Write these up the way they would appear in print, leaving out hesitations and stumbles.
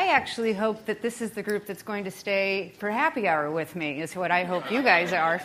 I actually hope that this is the group that's going to stay for happy hour with me, is what I hope you guys are.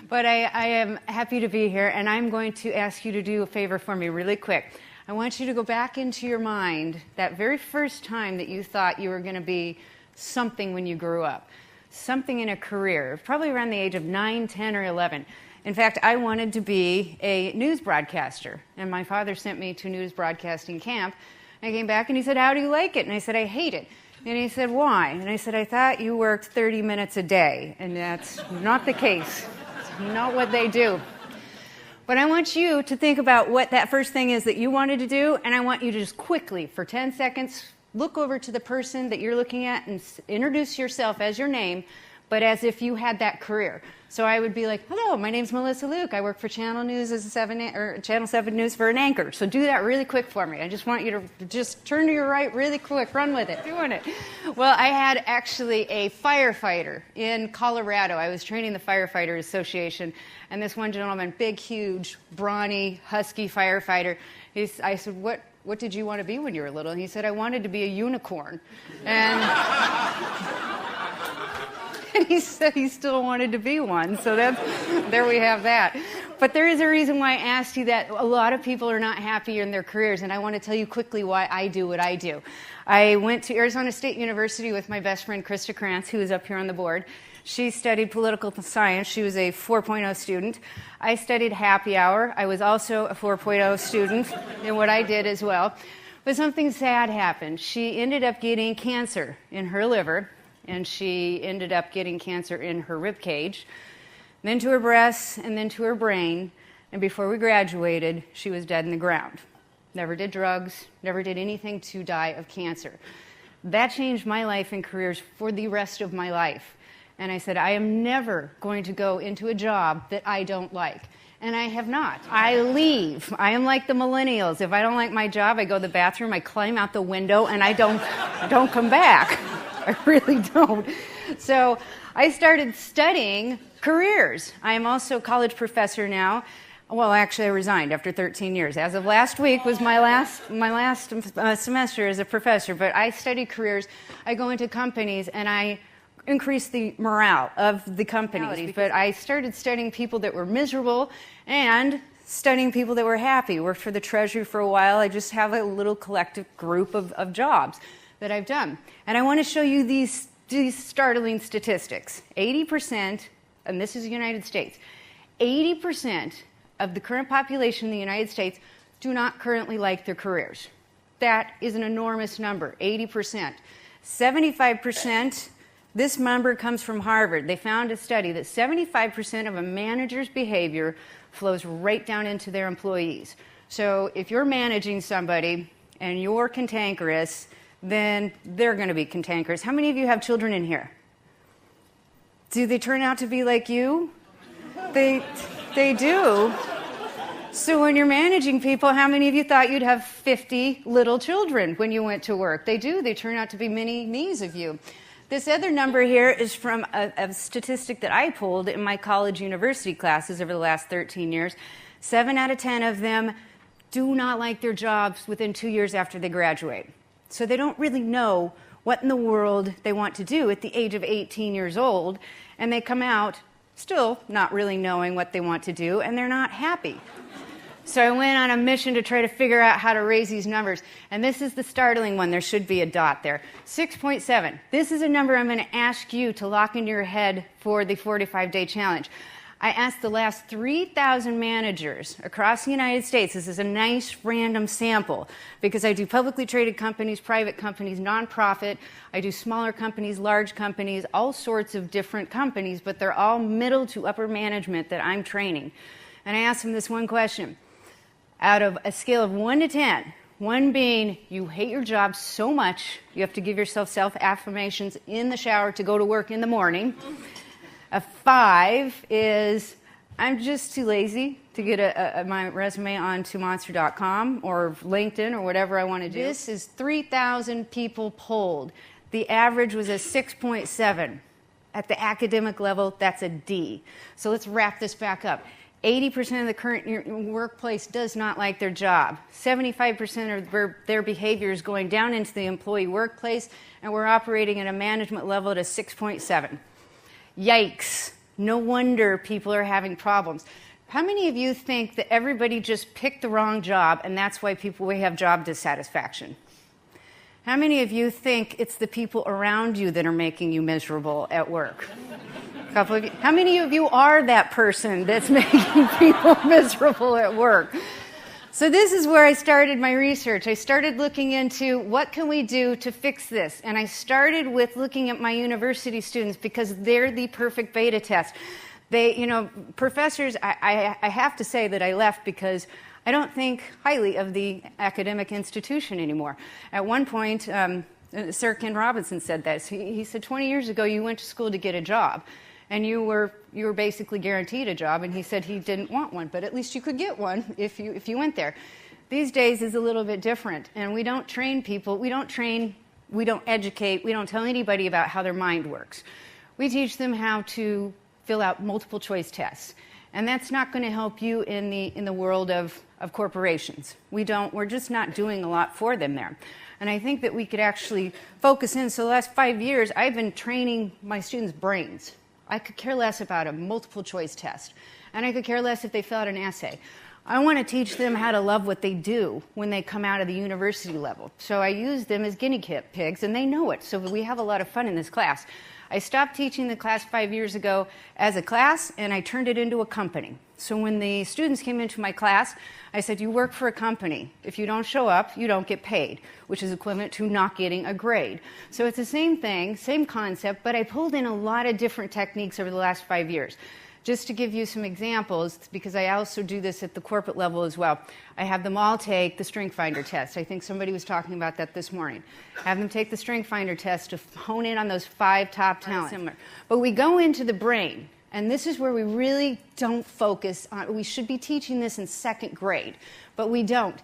But I am happy to be here, and I'm going to ask you to do a favor for me really quick. I want you to go back into your mind that very first time that you thought you were going to be something when you grew up, something in a career, probably around the age of 9, 10, or 11. In fact, I wanted to be a news broadcaster, and my father sent me to news broadcasting camp. I came back and he said, "How do you like it?" And I said, "I hate it." And he said, "Why?" And I said, "I thought you worked 30 minutes a day." And that's not the case. It's not what they do. But I want you to think about what that first thing is that you wanted to do, and I want you to just quickly, for 10 seconds, look over to the person that you're looking at and introduce yourself as your name, but as if you had that career. So I would be like, "Hello, my name's Melissa Luke. I work for Channel News as Channel 7 News for an anchor." So do that really quick for me. I just want you to just turn to your right really quick. Run with it. Doing it. Well, I had actually a firefighter in Colorado. I was training the Firefighter Association, and this one gentleman, big, huge, brawny, husky firefighter, I said, what did you want to be when you were little? And he said, "I wanted to be a unicorn." And and he said he still wanted to be one. So there we have that. But there is a reason why I asked you that. A lot of people are not happy in their careers, and I want to tell you quickly why I do what I do. I went to Arizona State University with my best friend, Krista Krantz, who is up here on the board. She studied political science. She was a 4.0 student. I studied happy hour. I was also a 4.0 student in what I did as well. But something sad happened. She ended up getting cancer in her liver, and she ended up getting cancer in her rib cage, then to her breasts, and then to her brain. And before we graduated, she was dead in the ground. Never did drugs, never did anything to die of cancer. That changed my life and careers for the rest of my life. And I said, I am never going to go into a job that I don't like. And I have not. I leave. I am like the millennials. If I don't like my job, I go to the bathroom, I climb out the window, and I don't come back. I really don't. So I started studying careers. I am also a college professor now. Well, actually, I resigned after 13 years. As of last week was my last semester as a professor. But I study careers. I go into companies, and I increase the morale of the companies. But I started studying people that were miserable and studying people that were happy. Worked for the Treasury for a while. I just have a little collective group of jobs that I've done. And I want to show you these startling statistics. 80%, and this is the United States, 80% of the current population in the United States do not currently like their careers. That is an enormous number, 80%. 75%, this number comes from Harvard. They found a study that 75% of a manager's behavior flows right down into their employees. So if you're managing somebody and you're cantankerous, then they're going to be cantankerous. How many of you have children in here? Do they turn out to be like you? They do. So when you're managing people, how many of you thought you'd have 50 little children when you went to work? They do. They turn out to be mini me's of you. This other number here is from a statistic that I pulled in my college university classes over the last 13 years. 7 out of 10 of them do not like their jobs within 2 years after they graduate. So they don't really know what in the world they want to do at the age of 18 years old, and they come out still not really knowing what they want to do, and they're not happy. So I went on a mission to try to figure out how to raise these numbers, and this is the startling one. There should be a dot there. 6.7. This is a number I'm going to ask you to lock into your head for the 45-day challenge. I asked the last 3,000 managers across the United States. This is a nice random sample because I do publicly traded companies, private companies, nonprofit. I do smaller companies, large companies, all sorts of different companies, but they're all middle to upper management that I'm training. And I asked them this one question. Out of a scale of 1 to 10, 1 being you hate your job so much you have to give yourself self-affirmations in the shower to go to work in the morning. A 5 is I'm just too lazy to get my resume onto Monster.com or LinkedIn or whatever I want to do. This is 3,000 people polled. The average was a 6.7. At the academic level, that's a D. So let's wrap this back up. 80% of the current workplace does not like their job. 75% of their behavior is going down into the employee workplace, and we're operating at a management level at a 6.7. Yikes. No wonder people are having problems. How many of you think that everybody just picked the wrong job and that's why we have job dissatisfaction? How many of you think it's the people around you that are making you miserable at work? A couple of you. How many of you are that person that's making people miserable at work? So this is where I started my research. I started looking into what can we do to fix this. And I started with looking at my university students because they're the perfect beta test. Professors, I have to say that I left because I don't think highly of the academic institution anymore. At one point, Sir Ken Robinson said this. He said, 20 years ago, you went to school to get a job, and you were basically guaranteed a job, and he said he didn't want one, but at least you could get one if you went there. These days is a little bit different, and we don't train people, we don't educate, we don't tell anybody about how their mind works. We teach them how to fill out multiple choice tests. And that's not going to help you in the world of corporations. We're just not doing a lot for them there. And I think that we could actually focus in. So the last 5 years, I've been training my students' brains. I could care less about a multiple choice test. And I could care less if they fill out an essay. I want to teach them how to love what they do when they come out of the university level. So I use them as guinea pigs, and they know it. So we have a lot of fun in this class. I stopped teaching the class 5 years ago as a class, and I turned it into a company. So when the students came into my class, I said, you work for a company. If you don't show up, you don't get paid, which is equivalent to not getting a grade. So it's the same thing, same concept, but I pulled in a lot of different techniques over the last 5 years. Just to give you some examples, because I also do this at the corporate level as well, I have them all take the Strength Finder test. I think somebody was talking about that this morning. Have them take the Strength Finder test to hone in on those 5 top talents. Similar. But we go into the brain, and this is where we really don't focus on. We should be teaching this in 2nd grade, but we don't.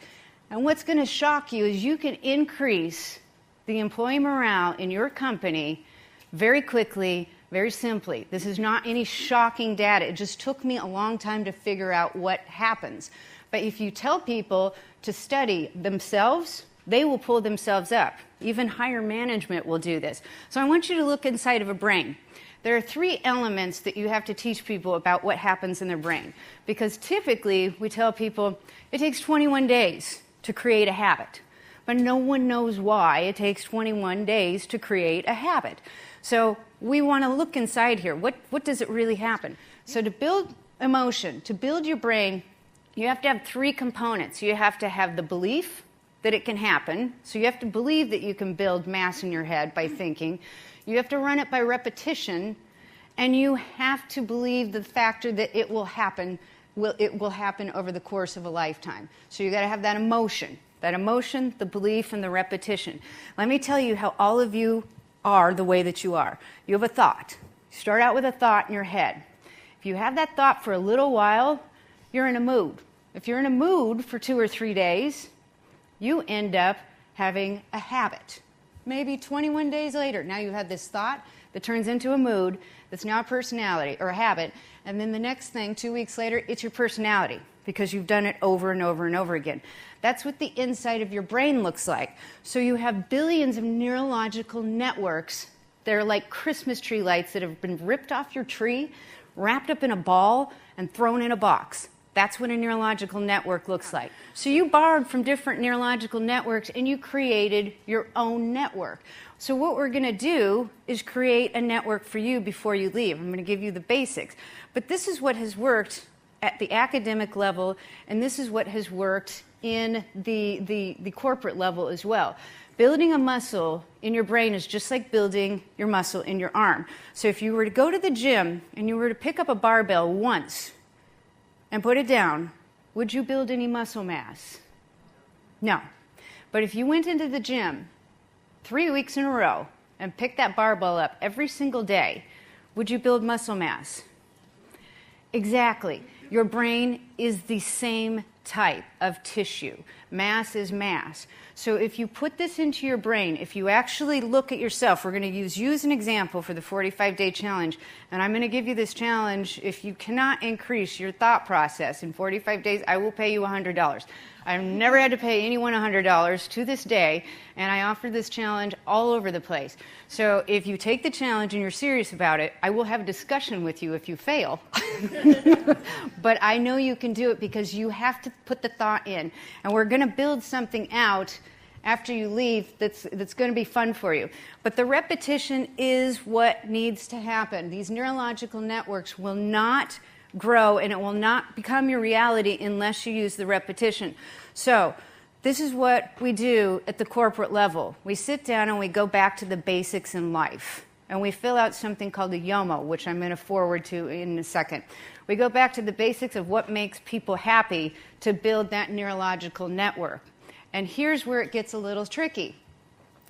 And what's going to shock you is you can increase the employee morale in your company very quickly, very simply. This is not any shocking data. It just took me a long time to figure out what happens. But if you tell people to study themselves, they will pull themselves up. Even higher management will do this. So I want you to look inside of a brain. There are 3 elements that you have to teach people about what happens in their brain. Because typically, we tell people it takes 21 days to create a habit. But no one knows why it takes 21 days to create a habit. So we want to look inside here. What does it really happen? So to build emotion, to build your brain, you have to have 3 components. You have to have the belief that it can happen. So you have to believe that you can build mass in your head by thinking. You have to run it by repetition. And you have to believe the factor that it will happen over the course of a lifetime. So you've got to have that emotion, the belief, and the repetition. Let me tell you how all of you are the way that you are. You have a thought. You start out with a thought in your head. If you have that thought for a little while, you're in a mood. If you're in a mood for 2 or 3 days, you end up having a habit. Maybe 21 days later, now you have this thought that turns into a mood that's now a personality or a habit, and then the next thing, 2 weeks later, it's your personality because you've done it over and over and over again. That's what the inside of your brain looks like. So you have billions of neurological networks. They're like Christmas tree lights that have been ripped off your tree, wrapped up in a ball, and thrown in a box. That's what a neurological network looks like. So you borrowed from different neurological networks, and you created your own network. So what we're going to do is create a network for you before you leave. I'm going to give you the basics. But this is what has worked at the academic level, and this is what has worked in the corporate level as well. Building a muscle in your brain is just like building your muscle in your arm. So if you were to go to the gym and you were to pick up a barbell once and put it down, would you build any muscle mass? No. But if you went into the gym 3 weeks in a row and picked that barbell up every single day, would you build muscle mass? Exactly. Your brain is the same type of tissue. Mass is mass. So if you put this into your brain, if you actually look at yourself, we're going to use you as an example for the 45-day challenge, and I'm going to give you this challenge. If you cannot increase your thought process in 45 days, I will pay you $100. I've never had to pay anyone $100 to this day, and I offer this challenge all over the place. So if you take the challenge and you're serious about it, I will have a discussion with you if you fail. But I know you can do it because you have to put the thought in. And we're going to build something out after you leave that's going to be fun for you. But the repetition is what needs to happen. These neurological networks will not grow, and it will not become your reality unless you use the repetition. So this is what we do at the corporate level. We sit down and we go back to the basics in life, and we fill out something called a YOMO, which I'm going to forward to in a second. We go back to the basics of what makes people happy to build that neurological network. And here's where it gets a little tricky.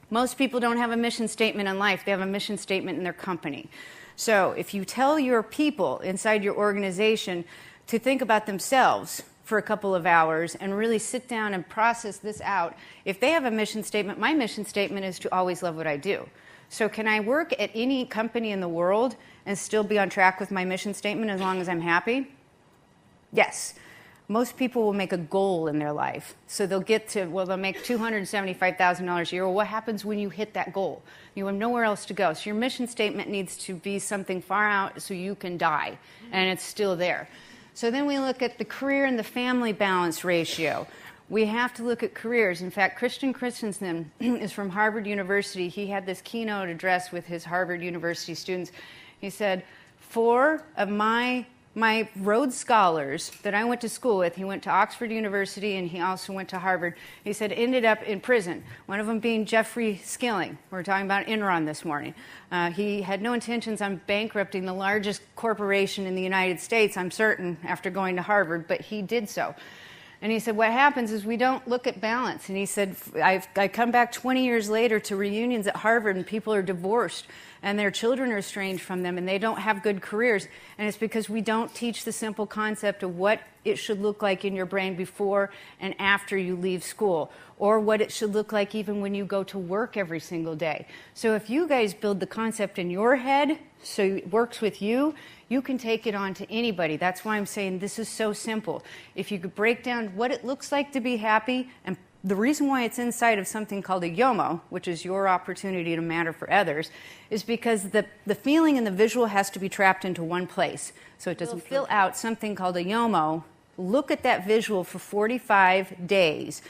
Most people don't have a mission statement in life. They have a mission statement in their company. So if you tell your people inside your organization to think about themselves for a couple of hours and really sit down and process this out, if they have a mission statement, my mission statement is to always love what I do. So can I work at any company in the world and still be on track with my mission statement as long as I'm happy? Yes. Most people will make a goal in their life. So they'll get to, well, they'll make $275,000 a year. Well, what happens when you hit that goal? You have nowhere else to go. So your mission statement needs to be something far out so you can die, and it's still there. So then we look at the career and the family balance ratio. We have to look at careers. In fact, Christian Christensen is from Harvard University. He had this keynote address with his Harvard University students. He said, 4 of my Rhodes Scholars that I went to school with, he went to Oxford University and he also went to Harvard, he said ended up in prison. One of them being Jeffrey Skilling. We're talking about Enron this morning. He had no intentions on bankrupting the largest corporation in the United States, I'm certain, after going to Harvard, but he did so. And he said, what happens is we don't look at balance. And he said, I come back 20 years later to reunions at Harvard and people are divorced and their children are estranged from them and they don't have good careers. And it's because we don't teach the simple concept of what it should look like in your brain before and after you leave school, or what it should look like even when you go to work every single day. So if you guys build the concept in your head so it works with you, you can take it on to anybody. That's why I'm saying this is so simple. If you could break down what it looks like to be happy, and the reason why it's inside of something called a YOMO, which is your opportunity to matter for others, is because the feeling and the visual has to be trapped into one place. So it doesn't fill out something called a YOMO. Look at that visual for 45 days,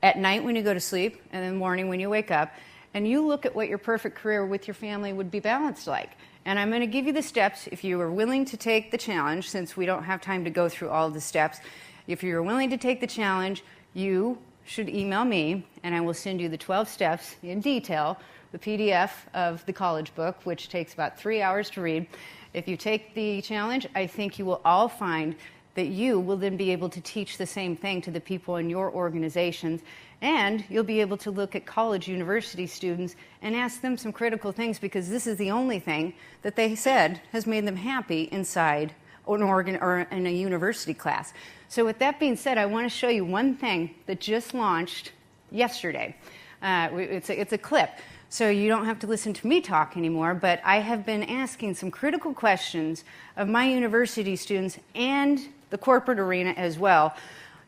at night when you go to sleep, and in the morning when you wake up, and you look at what your perfect career with your family would be balanced like. And I'm going to give you the steps if you are willing to take the challenge, since we don't have time to go through all of the steps. If you're willing to take the challenge, you should email me, and I will send you the 12 steps in detail, the PDF of the college book, which takes about 3 hours to read. If you take the challenge, I think you will all find that you will then be able to teach the same thing to the people in your organizations, and you'll be able to look at college university students and ask them some critical things, because this is the only thing that they said has made them happy inside an organ or in a university class. So with that being said, I want to show you one thing that just launched yesterday. It's a clip, so you don't have to listen to me talk anymore, but I have been asking some critical questions of my university students and the corporate arena as well,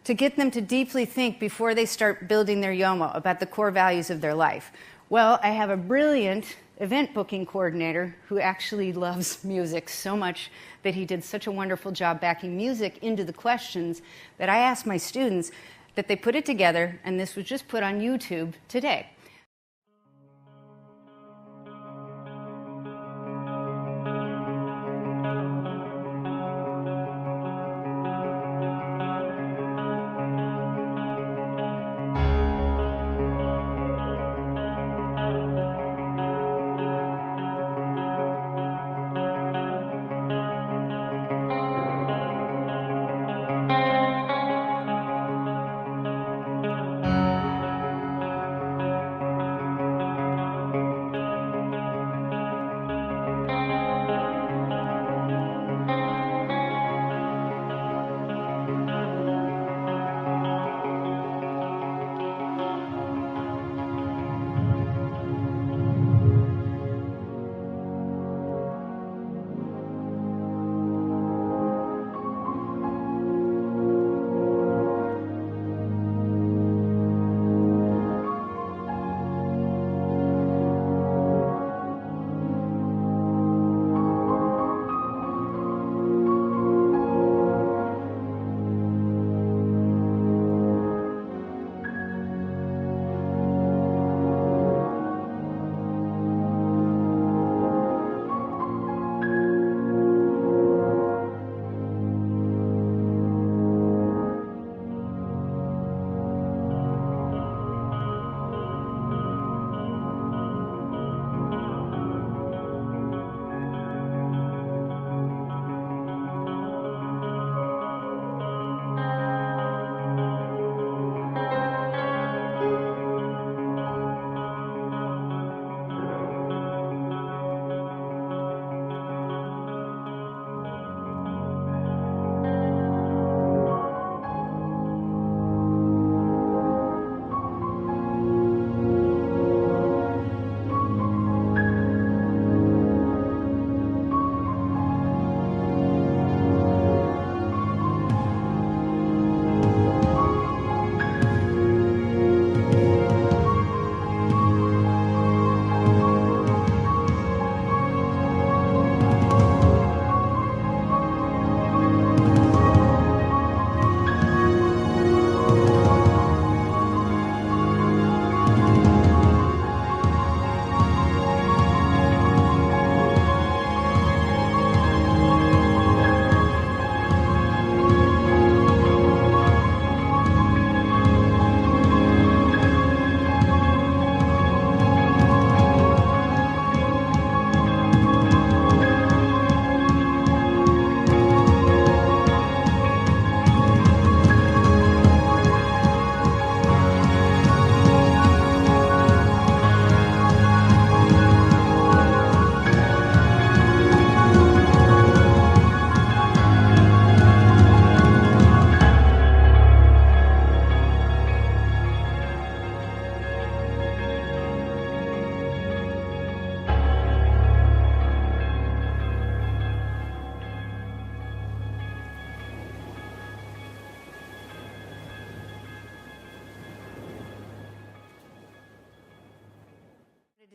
to get them to deeply think before they start building their YOMO about the core values of their life. Well, I have a brilliant event booking coordinator who actually loves music so much that he did such a wonderful job backing music into the questions that I asked my students, that they put it together, and this was just put on YouTube today.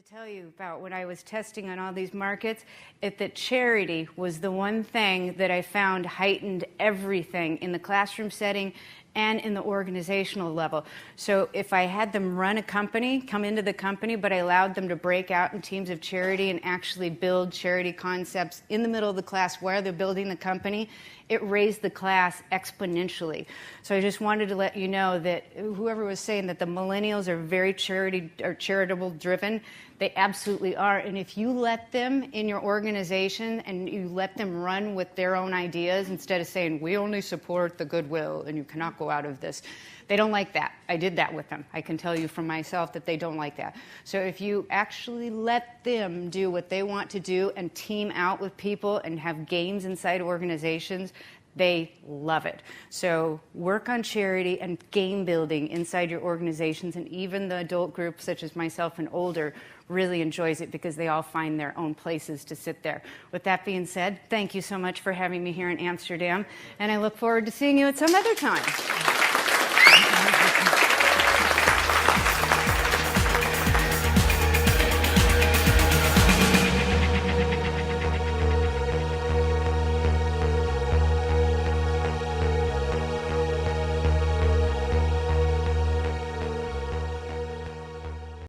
to tell you about when I was testing on all these markets, that charity was the one thing that I found heightened everything in the classroom setting and in the organizational level. So if I had them run a company, come into the company, but I allowed them to break out in teams of charity and actually build charity concepts in the middle of the class while they're building the company, it raised the class exponentially. So I just wanted to let you know that whoever was saying that the millennials are very charitable driven, they absolutely are. And if you let them in your organization and you let them run with their own ideas instead of saying, we only support the goodwill and you cannot go out of this, they don't like that. I did that with them. I can tell you from myself that they don't like that. So if you actually let them do what they want to do and team out with people and have games inside organizations, they love it. So work on charity and game building inside your organizations, and even the adult groups such as myself and older really enjoys it because they all find their own places to sit there. With that being said, thank you so much for having me here in Amsterdam, and I look forward to seeing you at some other time.